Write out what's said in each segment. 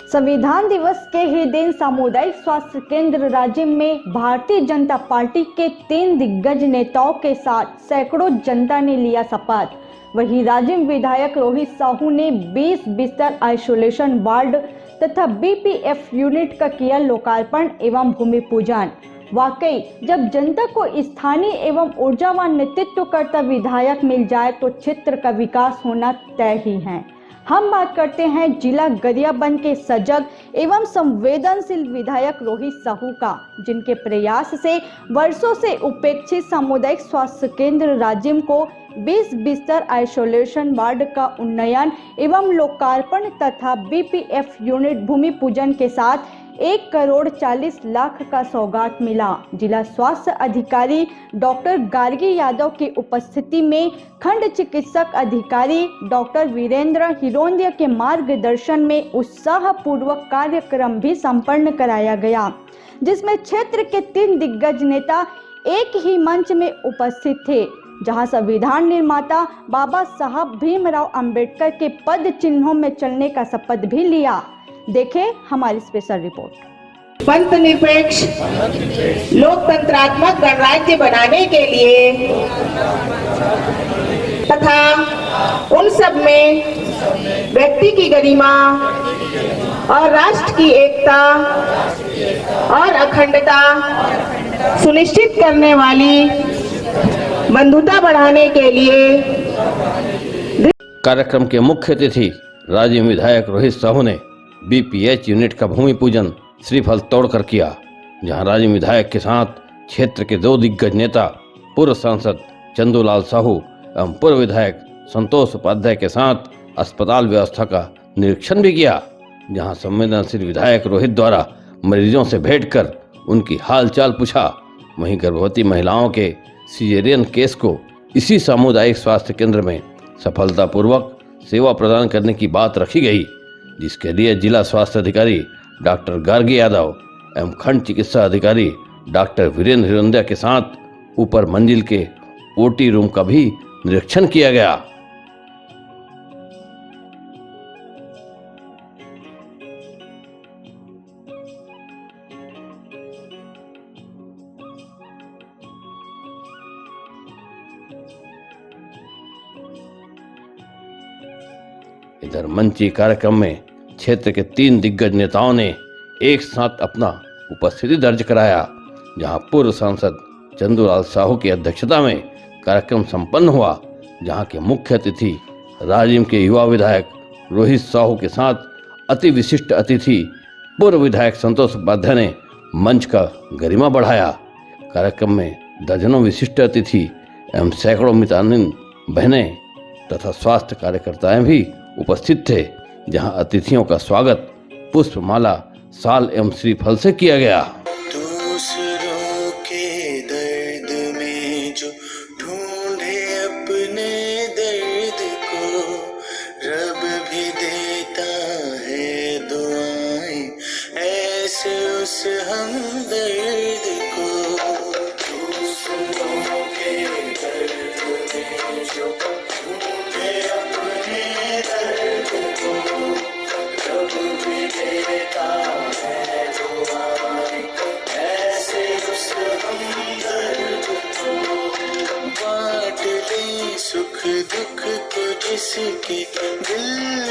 संविधान दिवस के ही दिन सामुदायिक स्वास्थ्य केंद्र राजिम में भारतीय जनता पार्टी के 3 दिग्गज नेताओं के साथ सैकड़ों जनता ने लिया शपथ। वहीं राजिम विधायक रोहित साहू ने 20 बिस्तर आइसोलेशन वार्ड तथा बीपीएफ यूनिट का किया लोकार्पण एवं भूमि पूजन। वाकई जब जनता को स्थानीय एवं ऊर्जावान नेतृत्व करता विधायक मिल जाए तो क्षेत्र का विकास होना तय ही है। हम बात करते हैं जिला गरियाबंद के सजग एवं संवेदनशील विधायक रोहित साहू का, जिनके प्रयास से वर्षों से उपेक्षित सामुदायिक स्वास्थ्य केंद्र राजिम को 20 बिस्तर आइसोलेशन वार्ड का उन्नयन एवं लोकार्पण तथा बीपीएफ यूनिट भूमि पूजन के साथ 1,40,00,000 का सौगात मिला। जिला स्वास्थ्य अधिकारी डॉक्टर गार्गी यादव की उपस्थिति में खंड चिकित्सक अधिकारी डॉक्टर वीरेंद्र हिरोंदिया के मार्गदर्शन में उत्साहपूर्वक कार्यक्रम भी संपन्न कराया गया, जिसमें क्षेत्र के 3 दिग्गज नेता एक ही मंच में उपस्थित थे, जहां संविधान निर्माता बाबा साहब भीमराव अंबेडकर के पद चिन्हों में चलने का शपथ भी लिया। देखें हमारी स्पेशल रिपोर्ट। पंथ निरपेक्ष लोकतंत्रात्मक गणराज्य बनाने के लिए तथा उन सब में व्यक्ति की गरिमा और राष्ट्र की एकता और अखंडता सुनिश्चित करने वाली बंधुता बढ़ाने के लिए कार्यक्रम के मुख्य अतिथि राजिम विधायक रोहित साहू ने बीपीएच यूनिट का भूमि पूजन श्रीफल तोड़कर किया, जहां राजिम विधायक के साथ क्षेत्र के 2 दिग्गज नेता पूर्व सांसद चंदूलाल साहू एवं पूर्व विधायक संतोष उपाध्याय के साथ अस्पताल व्यवस्था का निरीक्षण भी किया, जहां संवेदनशील विधायक रोहित द्वारा मरीजों से भेंट कर उनकी हालचाल पूछा। वहीं गर्भवती महिलाओं के सीजेरियन केस को इसी सामुदायिक स्वास्थ्य केंद्र में सफलतापूर्वक सेवा प्रदान करने की बात रखी गई, जिसके लिए जिला स्वास्थ्य अधिकारी डॉक्टर गार्गी यादव एवं खंड चिकित्सा अधिकारी डॉक्टर वीरेंद्र हिरोंदिया के साथ ऊपर मंजिल के ओटी रूम का भी निरीक्षण किया गया। इधर मंची कार्यक्रम में क्षेत्र के 3 दिग्गज नेताओं ने एक साथ अपना उपस्थिति दर्ज कराया, जहां पूर्व सांसद चंदूलाल साहू की अध्यक्षता में कार्यक्रम संपन्न हुआ, जहां के मुख्य अतिथि राजिम के युवा विधायक रोहित साहू के साथ अति विशिष्ट अतिथि पूर्व विधायक संतोष उपाध्याय ने मंच का गरिमा बढ़ाया। कार्यक्रम में दर्जनों विशिष्ट अतिथि एवं सैकड़ों मितानिन बहनें तथा स्वास्थ्य कार्यकर्ताएं भी उपस्थित थे, जहां अतिथियों का स्वागत पुष्पमाला, साल एवं श्रीफल से किया गया। दूसरों के दर्द में जो ढूंढे अपने दर्द को, रब भी देता है दुआएं ऐसे उस हमदर्द को। दूसरों के दर्द में जो ढूंढे अपने दर्द को, रब भी देता है दुआएं ऐसे उस हमदर्द को। बांट ले सुख दुख को जिसके दिल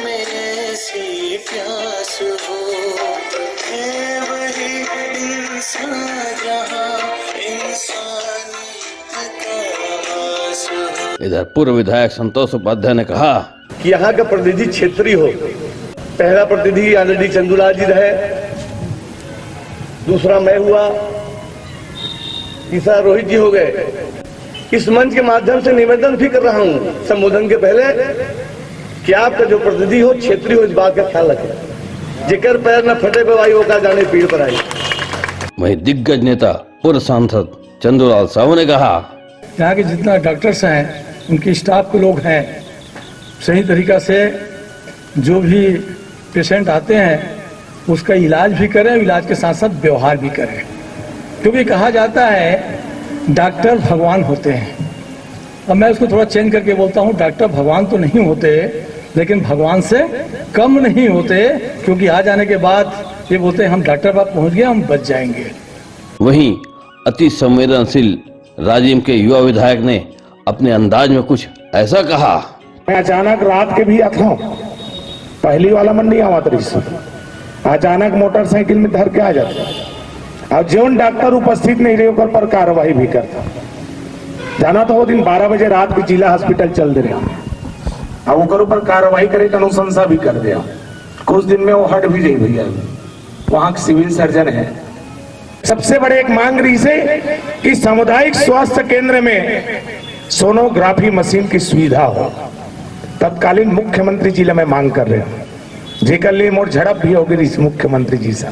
में ऐसी प्यास हो, है वही इंसान जहाँ इंसानियत का वास हो। इधर पूर्व विधायक संतोष उपाध्याय ने कहा कि यहाँ का प्रतिनिधि क्षेत्रीय हो। पहला प्रतिनिधि ऑलरेडी चंदूलाल जी रहे, दूसरा मैं हुआ, तीसरा रोहित जी हो गए। इस मंच के माध्यम से निवेदन भी कर रहा हूँ संबोधन के पहले कि आपका जो प्रतिनिधि हो क्षेत्रीय हो, इस बात का ख्याल रखें। जिक्र पैर न फटे पे भाई वो का जाने पीड़ पर आई। वहीं दिग्गज नेता पूर्व सांसद चंदूलाल साहू ने कहा, यहाँ के जितना डॉक्टर्स हैं, उनके स्टाफ के लोग हैं, सही तरीका से जो भी पेशेंट आते हैं उसका इलाज भी करें, इलाज के साथ साथ व्यवहार भी करें, क्योंकि कहा जाता है डॉक्टर भगवान होते हैं। अब मैं उसको थोड़ा चेंज करके बोलता हूँ, डॉक्टर भगवान तो नहीं होते, लेकिन भगवान से कम नहीं होते, क्योंकि आ जाने के बाद ये बोलते हैं हम डॉक्टर पास पहुंच गए, हम बच जाएंगे। वहीं अति संवेदनशील राजिम के युवा विधायक ने अपने अंदाज में कुछ ऐसा कहा। मैं अचानक रात के भी अथाऊं पहली वाला मन नहीं आवा तरी से अचानक मोटरसाइकिल में धर के आ जाता, और जो डॉक्टर उपस्थित नहीं रहे ओकर पर कार्रवाई भी करता। जाना तो वो दिन 12 बजे रात भी जिला हॉस्पिटल चल दे रहा, अब ओकर ऊपर कार्रवाई करे के अनुशंसा भी कर दिया। कुछ दिन में वो हट भी जाए भैया, वहां के सिविल सर्जन है। सबसे बड़े एक मांग रही से कि सामुदायिक स्वास्थ्य केंद्र में सोनोग्राफी मशीन की सुविधा हो। तत्कालीन मुख्यमंत्री जी मैं मांग कर रहे हैं, जेकर लिए मोर झड़प भी होगी इस मुख्यमंत्री जी से।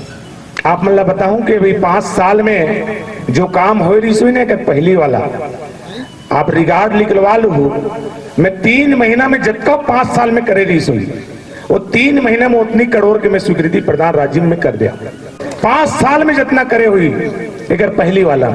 आप मतलब बताऊं कि भाई 5 साल में जो काम हो रही सुई ने पहली वाला आप रिगार्ड निकलवा लू, मैं 3 महीना में जब 5 साल में करे रही सुई वो 3 महीने में उतनी करोड़ के मैं स्वीकृति प्रदान राज्य में कर दिया। 5 साल में जितना करे हुई एक पहली वाला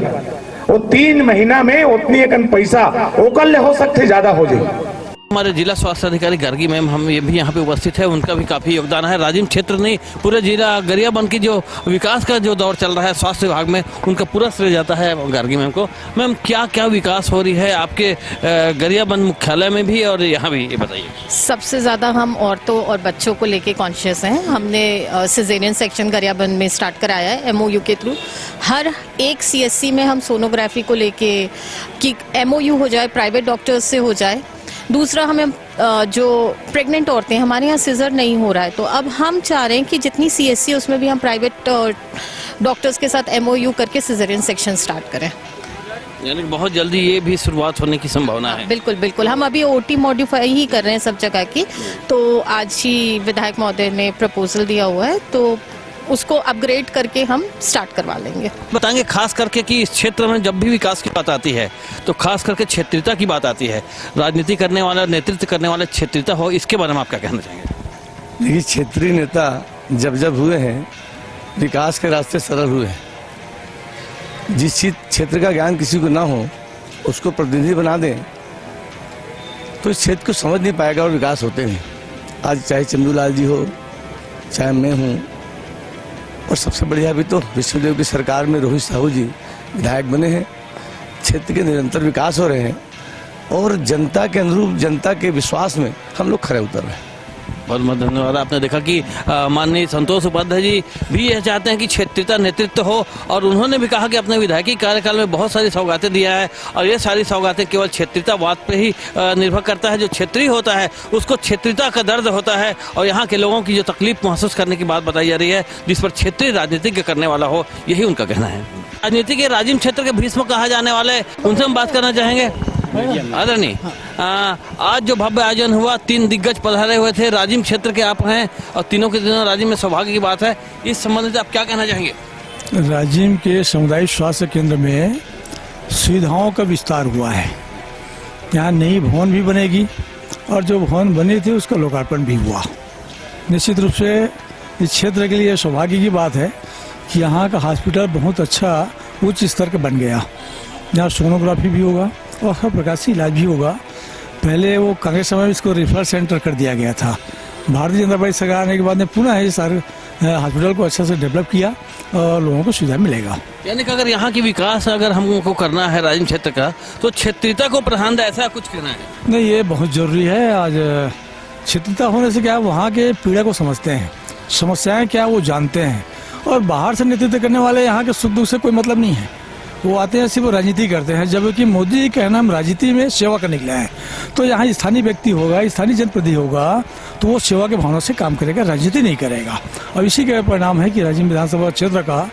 वो 3 महीना में उतनी एक पैसा ओकल हो सकते ज्यादा हो जाए। हमारे जिला स्वास्थ्य अधिकारी गर्गी मैम हम ये भी यहाँ पे उपस्थित है, उनका भी काफी योगदान है। राजिम क्षेत्र ने पूरे जिला गरियाबंद की जो विकास का जो दौर चल रहा है स्वास्थ्य विभाग में, उनका पूरा श्रेय जाता है गर्गी मैम को। मैम क्या क्या विकास हो रही है आपके गरियाबंद मुख्यालय में भी और यहाँ भी, ये बताइए। सबसे ज़्यादा हम औरतों और बच्चों को लेके कॉन्शियस हैं। हमने सिजेरियन सेक्शन गरियाबंद में स्टार्ट कराया है MOU के थ्रू। हर एक CSC में हम सोनोग्राफी को लेके कि MOU हो जाए, प्राइवेट डॉक्टर्स से हो जाए। दूसरा, हमें जो प्रेग्नेंट औरतें, हमारे यहाँ सिजर नहीं हो रहा है, तो अब हम चाह रहे हैं कि जितनी CSC उसमें भी हम प्राइवेट डॉक्टर्स के साथ MOU करके सिजेरियन सेक्शन स्टार्ट करें। यानी बहुत जल्दी ये भी शुरुआत होने की संभावना है। बिल्कुल बिल्कुल, हम अभी OT मॉडिफाई ही कर रहे हैं सब जगह की। तो आज ही विधायक महोदय ने प्रपोजल दिया हुआ है, तो उसको अपग्रेड करके हम स्टार्ट करवा लेंगे। बताएंगे खास करके कि इस क्षेत्र में जब भी विकास की बात आती है तो खास करके क्षेत्रीयता की बात आती है। राजनीति करने वाला, नेतृत्व करने वाला क्षेत्रीयता हो, इसके बारे में आप क्या कहना चाहेंगे? देखिए, क्षेत्रीय नेता जब जब हुए हैं विकास के रास्ते सरल हुए हैं। जिस क्षेत्र का ज्ञान किसी को ना हो उसको प्रतिनिधि बना दें तो इस क्षेत्र को समझ नहीं पाएगा और विकास होते नहीं। आज चाहे चंदूलाल जी हो, चाहे मैं हूँ, और सबसे बढ़िया अभी तो विश्वदेव की सरकार में रोहित साहू जी विधायक बने हैं। क्षेत्र के निरंतर विकास हो रहे हैं और जनता के अनुरूप, जनता के विश्वास में हम लोग खरे उतर रहे हैं। बहुत बहुत धन्यवाद। आपने देखा कि माननीय संतोष उपाध्याय जी भी यह चाहते हैं कि क्षेत्रीयता नेतृत्व हो, और उन्होंने भी कहा कि अपने विधायकी कार्यकाल में बहुत सारी सौगातें दिया है और ये सारी सौगातें केवल क्षेत्रीयतावाद पर ही निर्भर करता है। जो क्षेत्रीय होता है उसको क्षेत्रीयता का दर्द होता है, और यहाँ के लोगों की जो तकलीफ महसूस करने की बात बताई जा रही है, जिस पर क्षेत्रीय राजनीतिज्ञ करने वाला हो, यही उनका कहना है। राजनीति के राजिम क्षेत्र के भीष्म कहा जाने वाले, उनसे हम बात करना चाहेंगे। आदरणीय, आज जो भव्य आयोजन हुआ, 3 दिग्गज पधारे हुए थे, राजिम क्षेत्र के आप हैं और तीनों के दिनों राजिम में सौभाग्य की बात है, इस संबंध में आप क्या कहना चाहेंगे? राजिम के सामुदायिक स्वास्थ्य केंद्र में सुविधाओं का विस्तार हुआ है। यहाँ नई भवन भी बनेगी और जो भवन बनी थी उसका लोकार्पण भी हुआ। निश्चित रूप से इस क्षेत्र के लिए सौभाग्य की बात है कि यहाँ का हॉस्पिटल बहुत अच्छा उच्च स्तर का बन गया। यहाँ सोनोग्राफी भी होगा और हर प्रकार से इलाज भी होगा। पहले वो कांग्रेस समय में इसको रेफरल सेंटर कर दिया गया था। भारतीय जनता पार्टी सरकार आने के बाद ने पुनः इस सारे हॉस्पिटल को अच्छा से डेवलप किया और लोगों को सुविधा मिलेगा। यानी कि अगर यहाँ की विकास अगर हमको करना है राजिम क्षेत्र का, तो क्षेत्रीयता को प्रधान दे, ऐसा कुछ कहना है? नहीं, ये बहुत जरूरी है। आज क्षेत्रीयता होने से क्या है, वहाँ के पीड़ा को समझते हैं, समस्याएं क्या वो जानते हैं, और बाहर से नेतृत्व करने वाले यहाँ के सुख दुख से कोई मतलब नहीं है। वो आते हैं सिर्फ राजनीति करते हैं, जबकि मोदी जी कहना हम राजनीति में सेवा करने के लिए हैं। तो यहाँ स्थानीय व्यक्ति होगा, स्थानीय जनप्रतिनिधि होगा, तो वो सेवा के भावना से काम करेगा, राजनीति नहीं करेगा। और इसी के परिणाम है कि राजिम विधानसभा क्षेत्र का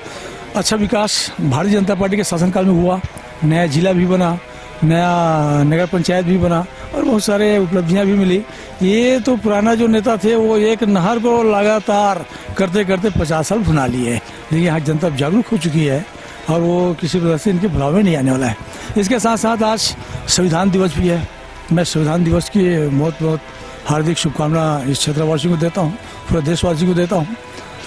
अच्छा विकास भारतीय जनता पार्टी के शासनकाल में हुआ। नया जिला भी बना, नया नगर पंचायत भी बना और बहुत सारे उपलब्धियां भी मिली। ये तो पुराना जो नेता थे वो एक नहर को लगातार करते करते 50 साल भुना लिए, लेकिन यहाँ जनता जागरूक हो चुकी है और वो किसी प्रकार से इनके भुलाव में नहीं आने वाला है। इसके साथ साथ आज संविधान दिवस भी है। मैं संविधान दिवस की बहुत बहुत हार्दिक शुभकामना इस क्षेत्रवासी को देता हूँ, पूरे देशवासी को देता हूँ।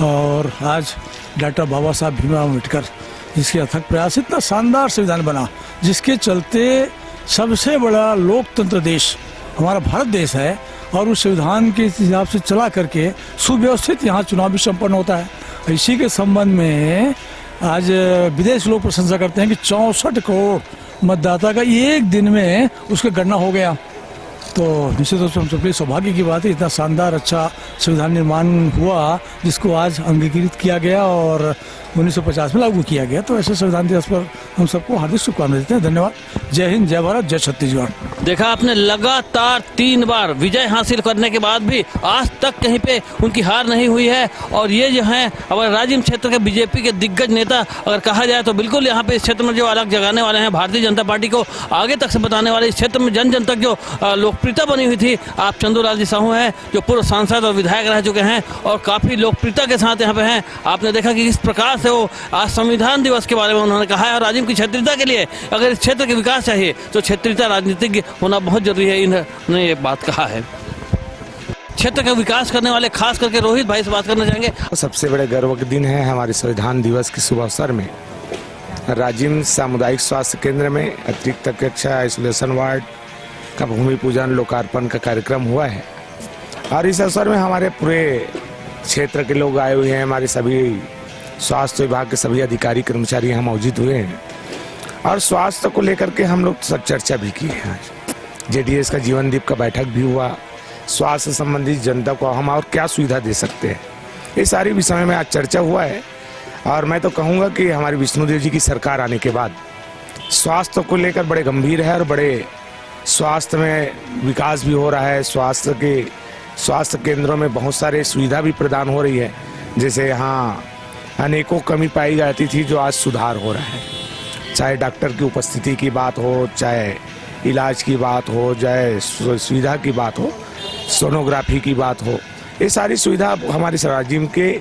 और आज डॉक्टर बाबा साहब भीमराव अम्बेडकर जिसके अथक प्रयास, इतना शानदार संविधान बना जिसके चलते सबसे बड़ा लोकतंत्र देश हमारा भारत देश है और उस संविधान के हिसाब से चला करके सुव्यवस्थित यहाँ चुनाव भी संपन्न होता है। इसी के संबंध में आज विदेश लोग प्रशंसा करते हैं कि 64 करोड़ मतदाता का एक दिन में उसका गणना हो गया। तो निश्चित रूप से हम सबके सौभाग्य की बात है, इतना शानदार अच्छा संविधान निर्माण हुआ जिसको आज अंगीकृत किया गया और 1950 में लागू किया गया। तो ऐसे संविधान दिवस पर हम सबको हार्दिक शुभकामनाएं देते हैं। धन्यवाद। जय हिंद, जय भारत, जय छत्तीसगढ़। देखा आपने, लगातार 3 बार विजय हासिल करने के बाद भी आज तक कहीं पे उनकी हार नहीं हुई है। और ये जो है अगर राजिम क्षेत्र के बीजेपी के दिग्गज नेता अगर कहा जाए तो बिल्कुल यहाँ पे इस क्षेत्र में जो अलग जगाने वाले हैं, भारतीय जनता पार्टी को आगे तक से बताने वाले, इस क्षेत्र में जन जन तक जो लोकप्रियता बनी हुई थी। आप चंदूलाल जी साहू हैं जो पूर्व सांसद और विधायक रह चुके हैं और काफी लोकप्रियता के साथ यहाँ पे हैं। आपने देखा कि किस प्रकार से वो आज संविधान दिवस के बारे में उन्होंने कहा है। और राजिम की क्षेत्रीयता के लिए अगर इस क्षेत्र के विकास चाहिए तो क्षेत्रीयता राजनीतिज्ञ होना बहुत जरूरी है, इन्होंने ये बात कहा है। क्षेत्र का विकास करने वाले खास करके रोहित भाई से बात करना चाहेंगे। सबसे बड़े गर्व के दिन है हमारे संविधान दिवस के शुभ अवसर में राजिम सामुदायिक स्वास्थ्य केंद्र में अतिरिक्त चिकित्सा आइसोलेशन वार्ड का भूमि पूजन लोकार्पण का कार्यक्रम हुआ है। और इस अवसर में हमारे पूरे क्षेत्र के लोग आए हुए हैं, हमारे सभी स्वास्थ्य विभाग के सभी अधिकारी कर्मचारी यहाँ मौजूद हुए हैं और स्वास्थ्य को लेकर के हम लोग सब चर्चा भी की है। आज जेडीएस का जीवन दीप का बैठक भी हुआ। स्वास्थ्य संबंधित जनता को हम और क्या सुविधा दे सकते हैं, ये सारी विषय में आज चर्चा हुआ है। और मैं तो कहूँगा कि हमारी विष्णुदेव जी की सरकार आने के बाद स्वास्थ्य को लेकर बड़े गंभीर है और बड़े स्वास्थ्य में विकास भी हो रहा है। स्वास्थ्य केंद्रों में बहुत सारे सुविधा भी प्रदान हो रही है। जैसे यहाँ अनेकों कमी पाई जाती थी जो आज सुधार हो रहा है। चाहे डॉक्टर की उपस्थिति की बात हो, चाहे इलाज की बात हो, चाहे सुविधा की बात हो, सोनोग्राफी की बात हो, ये सारी सुविधा हमारे राजिम के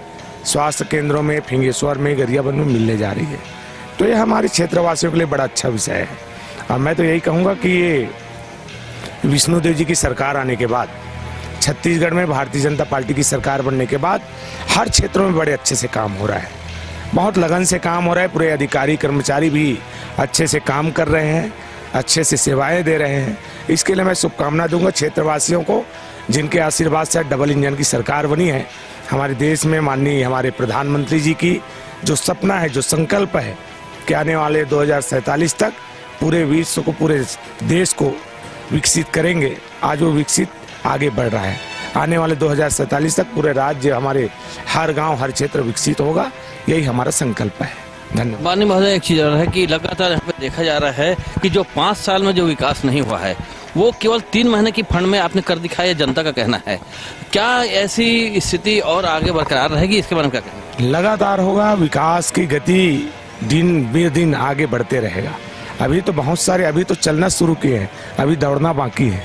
स्वास्थ्य केंद्रों में फिंगेश्वर में गरियाबंद में मिलने जा रही है। तो ये हमारे क्षेत्रवासियों के लिए बड़ा अच्छा विषय है। और मैं तो यही कहूँगा कि ये विष्णुदेव जी की सरकार आने के बाद, छत्तीसगढ़ में भारतीय जनता पार्टी की सरकार बनने के बाद हर क्षेत्रों में बड़े अच्छे से काम हो रहा है, बहुत लगन से काम हो रहा है। पूरे अधिकारी कर्मचारी भी अच्छे से काम कर रहे हैं, अच्छे से सेवाएं दे रहे हैं। इसके लिए मैं शुभकामना दूंगा क्षेत्रवासियों को, जिनके आशीर्वाद से डबल इंजन की सरकार बनी है। हमारे देश में माननीय हमारे प्रधानमंत्री जी की जो सपना है, जो संकल्प है कि आने वाले 2047 तक पूरे विश्व को, पूरे देश को विकसित करेंगे, आज वो विकसित आगे बढ़ रहा है। आने वाले 2047 तक पूरे राज्य, हमारे हर गांव, हर क्षेत्र विकसित होगा, यही हमारा संकल्प है। धन्यवाद। माननीय महोदय, एक चीज और है कि लगातार यहाँ पे देखा जा रहा है कि जो 5 साल में जो विकास नहीं हुआ है वो केवल 3 महीने की फंड में आपने कर दिखाया, जनता का कहना है। क्या ऐसी स्थिति और आगे बरकरार रहेगी, इसके बारे में क्या कहना? लगातार होगा, विकास की गति दिन बे दिन आगे बढ़ते रहेगा। अभी तो बहुत सारे, अभी तो चलना शुरू किए हैं, अभी दौड़ना बाकी है।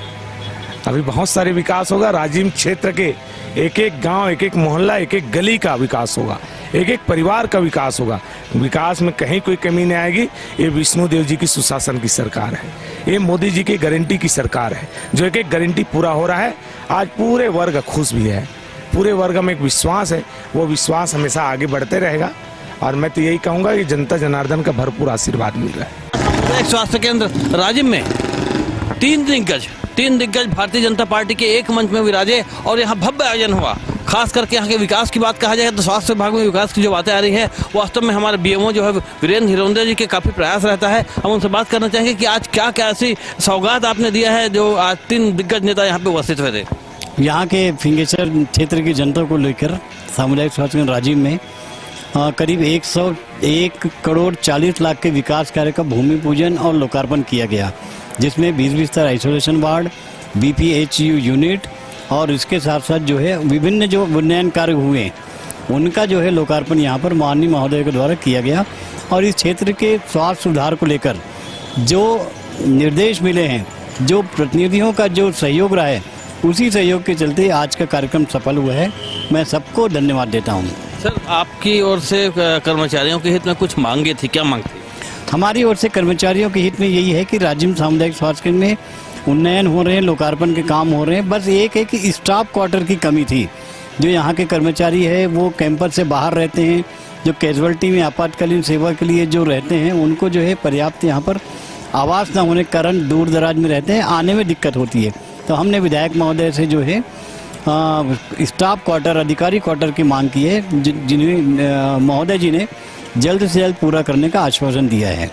अभी बहुत सारे विकास होगा। राजिम क्षेत्र के एक एक गांव, एक एक मोहल्ला, एक एक गली का विकास होगा, एक एक परिवार का विकास होगा। विकास में कहीं कोई कमी नहीं आएगी। ये विष्णुदेव जी की सुशासन की सरकार है, ये मोदी जी की गारंटी की सरकार है, जो एक एक गारंटी पूरा हो रहा है। आज पूरे वर्ग खुश भी है, पूरे वर्ग में एक विश्वास है, वो विश्वास हमेशा आगे बढ़ते रहेगा। और मैं तो यही कहूँगा कि जनता जनार्दन का भरपूर आशीर्वाद मिल रहा है। स्वास्थ्य केंद्र राजिम में 3 दिग्गज भारतीय जनता पार्टी के एक मंच में विराजे और यहाँ भव्य आयोजन हुआ। खास करके यहाँ के विकास की बात कहा जाए तो स्वास्थ्य विभाग में विकास की जो बातें आ रही है, वास्तव में हमारे बीएमओ जो है वीरेंद्र हिरोंदे जी के काफी प्रयास रहता है। हम उनसे बात करना चाहेंगे कि आज क्या क्या ऐसी सौगात आपने दिया है जो आज 3 दिग्गज नेता यहाँ पे उपस्थित हुए थे। यहाँ के फिंगेश्वर क्षेत्र की जनता को लेकर सामुदायिक स्वास्थ्य केंद्र राजिम में करीब 101 करोड़ 40 लाख के विकास कार्य का भूमि पूजन और लोकार्पण किया गया, जिसमें 20 बिस्तर आइसोलेशन वार्ड, बीपीएचयू यूनिट और इसके साथ साथ जो है विभिन्न जो उन्नयन कार्य हुए उनका जो है लोकार्पण यहाँ पर माननीय महोदय के द्वारा किया गया। और इस क्षेत्र के स्वास्थ्य सुधार को लेकर जो निर्देश मिले हैं, जो प्रतिनिधियों का जो सहयोग रहा है, उसी सहयोग के चलते आज का कार्यक्रम सफल हुआ है। मैं सबको धन्यवाद देता हूँ। सर, आपकी ओर से कर्मचारियों के हित में कुछ मांगे थी, क्या मांग थी? हमारी ओर से कर्मचारियों के हित में यही है कि राजिम सामुदायिक स्वास्थ्य केंद्र में उन्नयन हो रहे हैं, लोकार्पण के काम हो रहे हैं। बस एक है कि स्टाफ क्वार्टर की कमी थी। जो यहाँ के कर्मचारी है वो कैंपस से बाहर रहते हैं, जो कैजुअल्टी में आपातकालीन सेवा के लिए जो रहते हैं उनको जो है पर्याप्त यहाँ पर आवास न होने के कारण दूर दराज में रहते हैं, आने में दिक्कत होती है। तो हमने विधायक महोदय से जो है स्टाफ क्वार्टर, अधिकारी क्वार्टर की मांग की है, जिन्हें महोदय जी ने जल्द से जल्द पूरा करने का आश्वासन दिया है।